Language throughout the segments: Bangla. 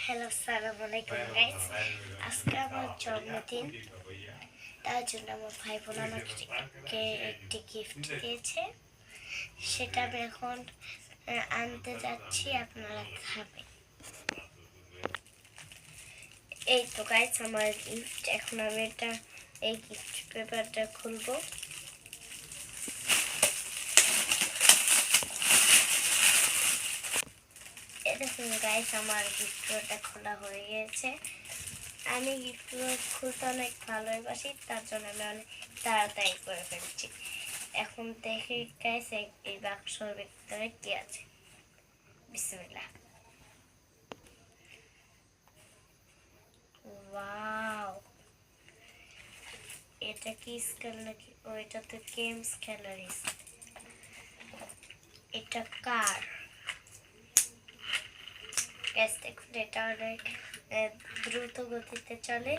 হ্যালো আসসালামু আলাইকুম গাইস। আজকে আমার জন্মদিন, তার জন্য আমার ভাই বোন আমাকে একটি গিফট দিয়েছে। সেটা আমি এখন আনতে যাচ্ছি, আপনারা খাবেন। এই তো গাইস আমার গিফট। এখন আমি এই গিফট পেপারটা খুলবো। দেখুন গাইস, আমার গিফটটা খোলা হয়ে গেছে। আমি গিফটগুলো খুলতে অনেক ভালোবাসি, তার জন্য আমি অনেক তাড়াতাড়ি করে ফেলছি। এখন দেখি গাইস এই বাক্সর ভিতরে কি আছে। বিসমিল্লাহ। ওয়াও, এটা কি স্কেল নাকি? ও, এটা তো গেমস খেলার। এটা কার গ্যাস। দেখুন এটা অনেক দ্রুত গতিতে চলে।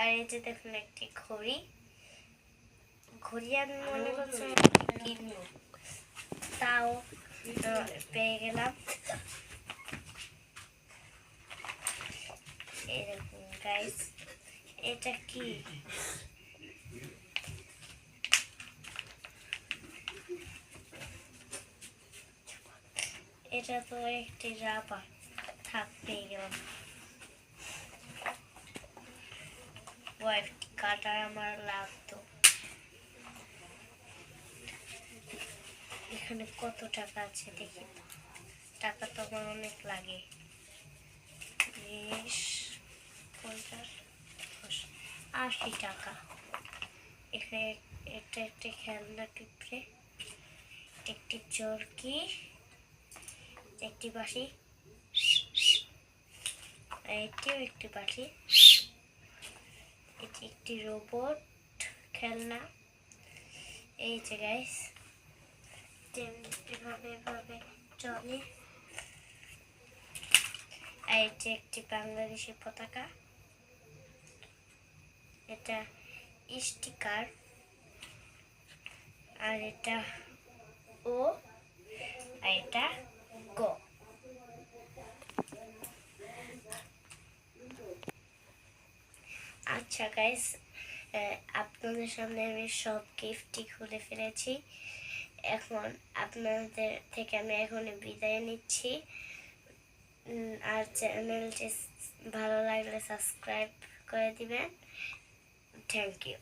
আর এই যে দেখুন একটি ঘড়ি। আমি মনে করছি কিনবো, তাও পেয়ে গেলাম। এই দেখুন গাইস, এটা কি? এটা তো একটি রাবার। থাক, পেয়ে গেলাম। একটি কাটার আমার লাগতো। এখানে কত টাকা আছে দেখি। টাকা তো আমার অনেক লাগে। 20, 50, 80 টাকা। এখানে এটা একটি খেলনা পিঁপড়ে, একটি চরকি, একটি বাঁশি, এটিও একটি বাঁশি, এটি একটি রোবট খেলনা। এই যে গাইস, এভাবে এভাবে চলে। এই যে একটি বাংলাদেশি পতাকা, এটা স্টিকার, আর এটা ও, আর এটা গো। আচ্ছা গাইস, আপনাদের সামনে আমি সব গিফটই খুলে ফেলেছি। এখন আপনাদের থেকে আমি এখন বিদায় নিচ্ছি। আর চ্যানেলটি ভালো লাগলে সাবস্ক্রাইব করে দিবেন। Thank you.